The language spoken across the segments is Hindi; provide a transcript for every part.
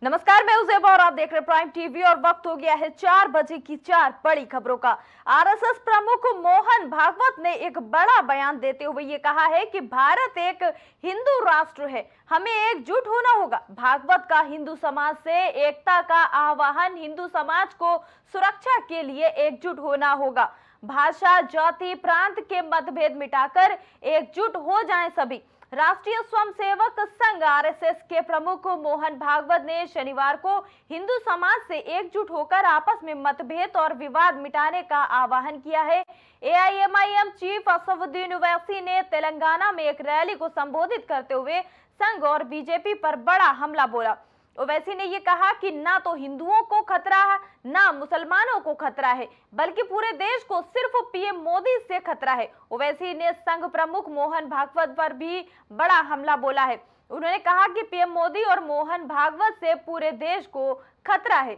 नमस्कार, मैं उज़ैबा और आप देख रहे हैं प्राइम टीवी और वक्त हो गया है 4 बजे की 4 बड़ी खबरों का। आरएसएस प्रमुख मोहन भागवत ने एक बड़ा बयान देते हुए ये कहा है कि भारत एक हिंदू राष्ट्र है, हमें एकजुट होना होगा। भागवत का हिंदू समाज से एकता का आह्वान, हिंदू समाज को सुरक्षा के लिए एकजुट होना होगा। भाषा, जाति, प्रांत के मतभेद मिटाकर एकजुट हो जाएं सभी। राष्ट्रीय स्वयंसेवक संघ आरएसएस के प्रमुख मोहन भागवत ने शनिवार को हिंदू समाज से एकजुट होकर आपस में मतभेद और विवाद मिटाने का आह्वान किया है। एआईएमआईएम चीफ असदुद्दीन ओवैसी ने तेलंगाना में एक रैली को संबोधित करते हुए संघ और बीजेपी पर बड़ा हमला बोला। ओवैसी ने यह कहा कि ना तो हिंदुओं को खतरा है, ना मुसलमानों को खतरा है, बल्कि पूरे देश को सिर्फ पीएम मोदी से खतरा है। ओवैसी ने संघ प्रमुख मोहन भागवत पर भी बड़ा हमला बोला है। उन्होंने कहा कि पीएम मोदी और मोहन भागवत से पूरे देश को खतरा है।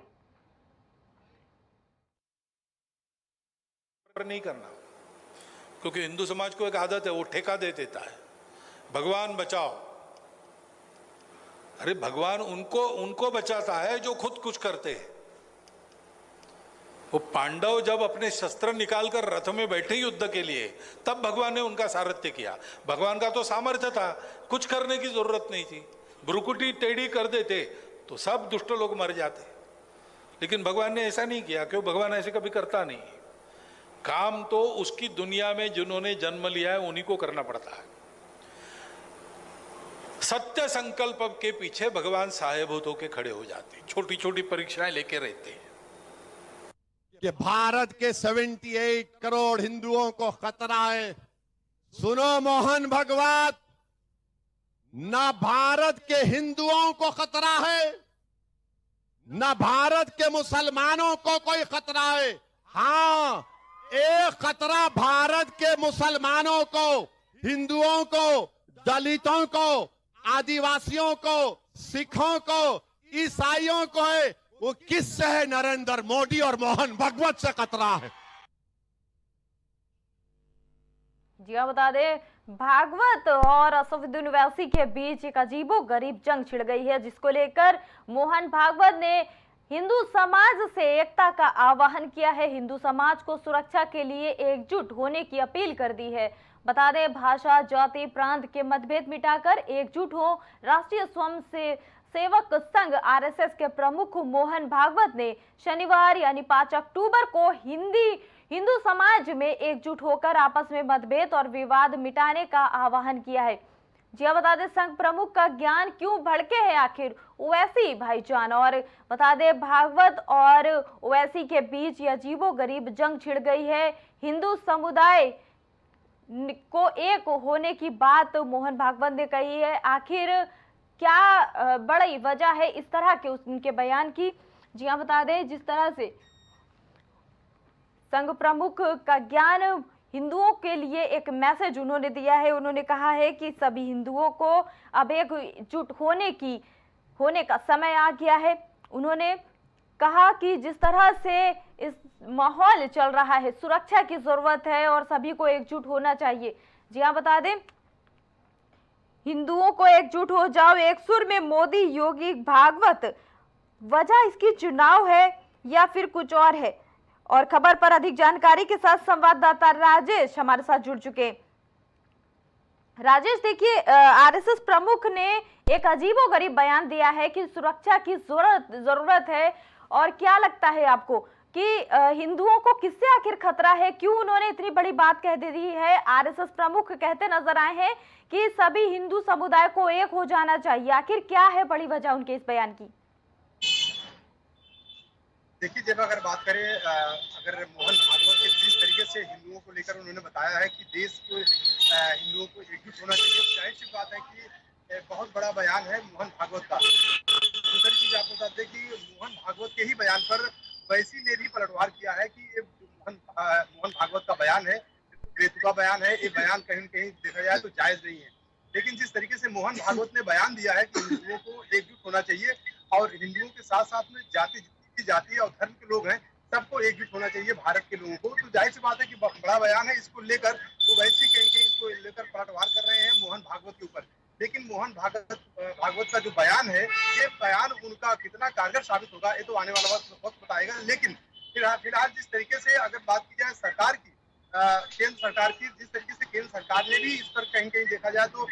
नहीं करना, क्योंकि हिंदू समाज को एक आदत है, वो ठेका दे देता है, भगवान बचाओ। अरे भगवान उनको बचाता है जो खुद कुछ करते हैं। वो पांडव जब अपने शस्त्र निकालकर रथ में बैठे युद्ध के लिए, तब भगवान ने उनका सारथ्य किया। भगवान का तो सामर्थ्य था, कुछ करने की जरूरत नहीं थी। भ्रुकुटी टेढ़ी कर देते तो सब दुष्ट लोग मर जाते, लेकिन भगवान ने ऐसा नहीं किया। क्यों? भगवान ऐसे कभी करता नहीं। काम तो उसकी दुनिया में जिन्होंने जन्म लिया है उन्हीं को करना पड़ता है। सत्य संकल्प के पीछे भगवान साहेबूत होके खड़े हो जाते, छोटी छोटी परीक्षाएं लेके रहते हैं कि भारत के 78 करोड़ हिंदुओं को खतरा है। सुनो मोहन भागवत, ना भारत के हिंदुओं को खतरा है, ना भारत के मुसलमानों को कोई खतरा है। हाँ, एक खतरा भारत के मुसलमानों को, हिंदुओं को, दलितों को, आदिवासियों को, सिखों को, ईसाइयों को है। वो किससे है? नरेंद्र मोदी और मोहन भागवत से खतरा है। जी हाँ, बता दें, भागवत और असदुद्दीन ओवैसी के बीच एक अजीबोगरीब जंग छिड़ गई है, जिसको लेकर मोहन भागवत ने हिंदू समाज से एकता का आह्वान किया है। हिंदू समाज को सुरक्षा के लिए एकजुट होने की अपील कर दी है। बता दें, भाषा, जाति, प्रांत के मतभेद मिटाकर एकजुट हो। राष्ट्रीय स्वयंसेवक संघ आरएसएस के प्रमुख मोहन भागवत ने शनिवार यानी 5 अक्टूबर को हिंदू समाज में एकजुट होकर आपस में मतभेद और विवाद मिटाने का आह्वान किया है। जी बता दें, संघ प्रमुख का ज्ञान क्यों भड़के है आखिर ओवैसी भाईजान। और बता दें, भागवत और ओवैसी के बीच ये अजीबोगरीब जंग छिड़ गई है। हिंदू समुदाय को एक होने की बात मोहन भागवत ने कही है। आखिर क्या बड़ी वजह है इस तरह के उनके बयान की? जी हाँ, बता दें, जिस तरह से संघ प्रमुख का ज्ञान हिंदुओं के लिए एक मैसेज उन्होंने दिया है। उन्होंने कहा है कि सभी हिंदुओं को अब एकजुट होने का समय आ गया है। उन्होंने कहा कि जिस तरह से इस माहौल चल रहा है, सुरक्षा की जरूरत है और सभी को एकजुट होना चाहिए। जी हाँ, बता दें, हिंदुओं को एकजुट हो जाओ, एक सुर में मोदी, योगी, भागवत। वजह इसकी चुनाव है या फिर कुछ और है? और खबर पर अधिक जानकारी के साथ संवाददाता राजेश हमारे साथ जुड़ चुके। राजेश, देखिए, आरएसएस प्रमुख ने एक अजीबोगरीब बयान दिया है कि सुरक्षा की जरूरत है। और क्या लगता है आपको कि हिंदुओं को किससे आखिर खतरा है? क्यों उन्होंने इतनी बड़ी बात कह दी है? आरएसएस प्रमुख कहते नजर आए हैं कि सभी हिंदू समुदाय को एक हो जाना चाहिए। आखिर क्या है बड़ी वजह उनके इस बयान की? देखिए, जब अगर बात करें, अगर मोहन भागवत के जिस तरीके से हिंदुओं को लेकर उन्होंने बताया है कि देश को हिंदुओं को एकजुट होना चाहिए, जाहिर सी बात है कि बहुत बड़ा बयान है मोहन भागवत का। दूसरी चीज आपको बता दें कि मोहन भागवत के ही बयान पर वैसी ने भी पलटवार किया है कि ये मोहन भागवत का बयान है, बेतुका बयान है। ये बयान कहीं न कहीं देखा जाए तो जायज नहीं है। लेकिन जिस तरीके से मोहन भागवत ने बयान दिया है कि हिंदुओं को एकजुट होना चाहिए और हिंदुओं के साथ साथ में जाति और धर्म के लोग हैं, सबको एकजुट होना चाहिए भारत के लोगों को, तो जाहिर सी बात है कि बड़ा बयान है। इसको लेकर वो वैसे कहीं इसको लेकर पलटवार कर रहे हैं मोहन भागवत के ऊपर। लेकिन मोहन भागवत का जो बयान बयान है, ये बयान उनका कितना कारगर साबित होगा ये तो आने वाला वक्त बताएगा। लेकिन फिलहाल जिस तरीके से अगर बात की जाए सरकार की, केंद्र सरकार की, जिस तरीके से केंद्र सरकार ने भी इस पर कहीं कहीं देखा जाए तो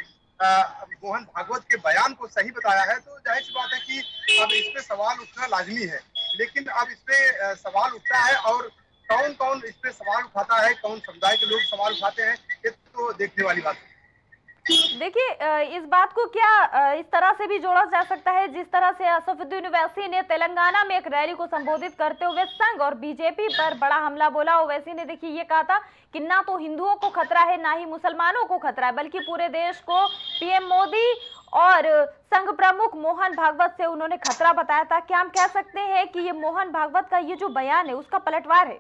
मोहन भागवत के बयान को सही बताया है, तो जाहिर सी बात है कि अब इस पे सवाल उठना लाजमी है। लेकिन अब इस पे सवाल उठता है और कौन कौन इस पे सवाल उठाता है, कौन समुदाय के लोग सवाल उठाते हैं, ये तो देखने वाली बात है। देखिए, इस बात को क्या इस तरह से भी जोड़ा जा सकता है, जिस तरह से असफुद्दीन ओवैसी ने तेलंगाना में एक रैली को संबोधित करते हुए संघ और बीजेपी पर बड़ा हमला बोला। ओवैसी ने देखिए ये कहा था कि ना तो हिंदुओं को खतरा है ना ही मुसलमानों को खतरा है, बल्कि पूरे देश को पीएम मोदी और संघ प्रमुख मोहन भागवत से उन्होंने खतरा बताया था। क्या हम कह सकते हैं कि ये मोहन भागवत का ये जो बयान है उसका पलटवार है?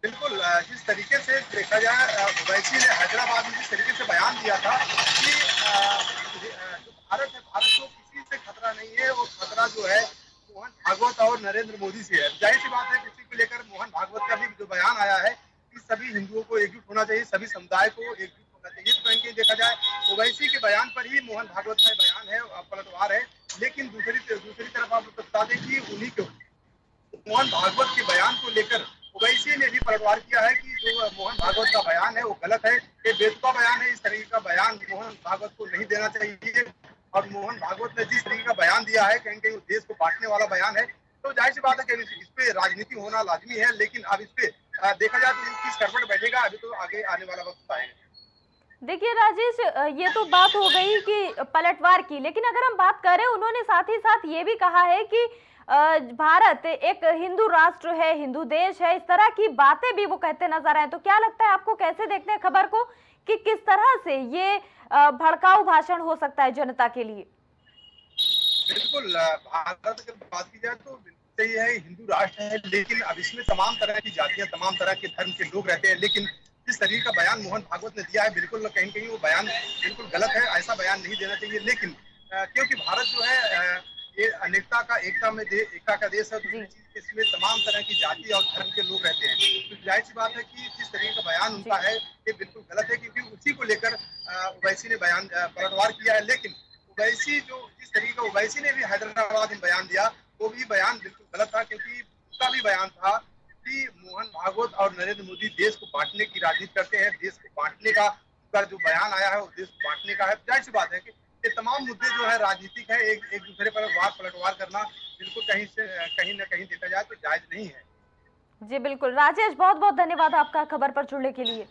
बिल्कुल, जिस तरीके से देखा जाए ओवैसी ने हैदराबाद में जिस तरीके से बयान दिया था कि जो भारत है, भारत को किसी से खतरा नहीं है, वो खतरा जो है मोहन भागवत और नरेंद्र मोदी से है। जाहिर सी बात है इसी को लेकर मोहन भागवत का भी जो बयान आया है कि सभी हिंदुओं को एकजुट होना चाहिए, सभी समुदाय को एकजुट होना चाहिए। तो कहीं देखा जाए ओवैसी के बयान पर ही मोहन भागवत का बयान है, पलटवार है। लेकिन दूसरी तरफ आप बता दें कि उन्हीं को मोहन भागवत के बयान को लेकर ओवैसी ने भी पलटवार किया है कि जो मोहन भागवत का बयान है वो गलत है, ये बेतुका बयान है, इस तरीके का बयान मोहन भागवत को नहीं देना चाहिए। और मोहन भागवत ने जिस तरीके का बयान दिया है कहीं कहीं देश को बांटने वाला बयान है। तो जाहिर सी बात है कि इस पे राजनीति होना लाजमी है। लेकिन अब इस पे देखा जाए तो किस करवट बैठेगा, अभी तो आगे आने वाला वक्त बताएगा। देखिए राजेश, ये तो बात हो गई कि पलटवार की, लेकिन अगर हम बात करें, उन्होंने साथ ही साथ ये भी कहा है कि भारत एक हिंदू राष्ट्र है, हिंदू देश है, इस तरह की बातें भी वो कहते नजर आए। तो क्या लगता है आपको, कैसे देखते हैं खबर को कि किस तरह से ये भड़काऊ भाषण हो सकता है जनता के लिए? बिल्कुल, भारत की बात की जाए तो सही है, हिंदू राष्ट्र है, लेकिन अब इसमें तमाम तरह की जातियां, तमाम तरह के धर्म के लोग रहते हैं। लेकिन जिस तरीके का बयान मोहन भागवत ने दिया है, बिल्कुल कहीं कहीं वो बयान बिल्कुल गलत है, ऐसा बयान नहीं देना चाहिए। लेकिन क्योंकि भारत जो है ये अनेकता का एकता का देश है, दूसरी चीज इसमें तमाम तरह की जाति और धर्म के लोग रहते हैं। तो जाहिर सी बात है कि जिस तरीके का बयान उनका है ये बिल्कुल गलत है, क्योंकि उसी को लेकर ओवैसी ने बयान पलटवार किया है। लेकिन ओवैसी जिस तरीके का ओवैसी ने भी हैदराबाद में बयान दिया, वो भी बयान बिल्कुल गलत था, क्योंकि उसका भी बयान था कि मोहन भागवत और नरेंद्र मोदी देश को बांटने की राजनीति करते हैं। देश को बांटने का जो बयान आया है वो देश को बांटने का है। जाहिर सी बात है कि ये तमाम मुद्दे जो है राजनीतिक है, एक दूसरे पर वार पलटवार करना बिल्कुल कहीं न कहीं देखा जाए तो जायज नहीं है। जी बिल्कुल राजेश, बहुत बहुत धन्यवाद आपका खबर पर जुड़ने के लिए।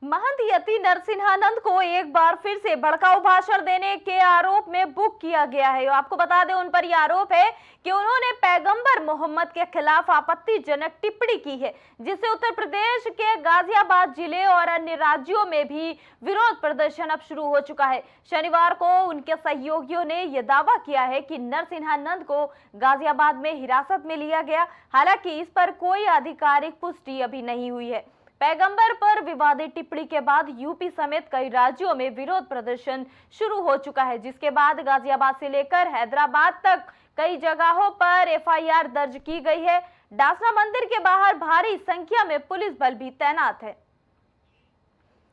महंत यति नरसिंहानंद को एक बार फिर से भड़काऊ भाषण देने के आरोप में बुक किया गया है। आपको बता दें, उन पर यह आरोप है कि उन्होंने पैगंबर मोहम्मद के खिलाफ आपत्तिजनक टिप्पणी की है, जिससे उत्तर प्रदेश के गाजियाबाद जिले और अन्य राज्यों में भी विरोध प्रदर्शन अब शुरू हो चुका है। शनिवार को उनके सहयोगियों ने यह दावा किया है कि नरसिंहानंद को गाजियाबाद में हिरासत में लिया गया। हालांकि इस पर कोई आधिकारिक पुष्टि अभी नहीं हुई है। पैगंबर पर विवादित टिप्पणी के बाद यूपी समेत कई राज्यों में विरोध प्रदर्शन शुरू हो चुका है, जिसके बाद गाजियाबाद से लेकर हैदराबाद तक कई जगहों पर एफआईआर दर्ज की गई है। डासना मंदिर के बाहर भारी संख्या में पुलिस बल भी तैनात है।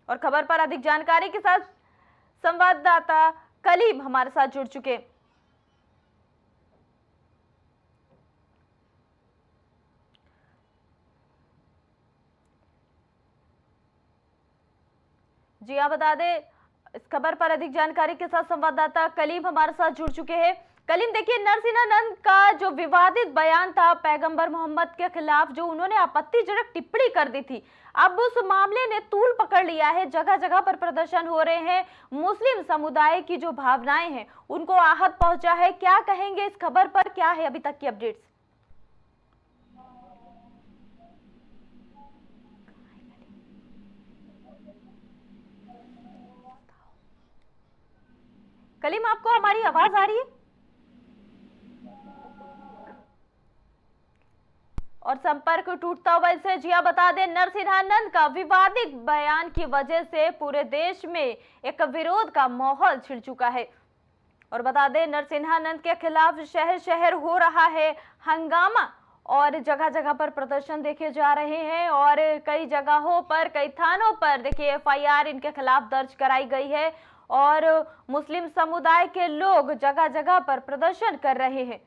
और खबर पर अधिक जानकारी के साथ संवाददाता कलीम हमारे साथ जुड़ चुके हैं। जी आप बता दें, इस खबर पर अधिक जानकारी के साथ संवाददाता कलीम हमारे साथ जुड़ चुके हैं। कलीम, देखिए, नरसिंहानंद का जो विवादित बयान था पैगंबर मोहम्मद के खिलाफ, जो उन्होंने आपत्तिजनक टिप्पणी कर दी थी, अब उस मामले ने तूल पकड़ लिया है। जगह जगह पर प्रदर्शन हो रहे हैं। मुस्लिम समुदाय की जो भावनाएं हैं उनको आहत पहुंचा है। क्या कहेंगे इस खबर पर, क्या है अभी तक की अपडेट्स? कलीम, आपको हमारी आवाज आ रही है? और संपर्क टूटता हुआ इससे जिया बता दें, नरसिंहानंद का विवादित बयान की वजह से पूरे देश में एक विरोध का माहौल छिड़ चुका है। और बता दें, नरसिंहानंद के खिलाफ शहर शहर हो रहा है हंगामा और जगह जगह पर प्रदर्शन देखे जा रहे हैं और कई जगहों पर, कई थानों पर देखिए एफआईआर इनके खिलाफ दर्ज कराई गई है और मुस्लिम समुदाय के लोग जगह जगह पर प्रदर्शन कर रहे हैं।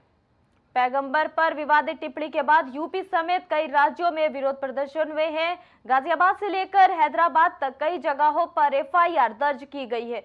पैगंबर पर विवादित टिप्पणी के बाद यूपी समेत कई राज्यों में विरोध प्रदर्शन हुए हैं। गाजियाबाद से लेकर हैदराबाद तक कई जगहों पर एफआईआर दर्ज की गई है।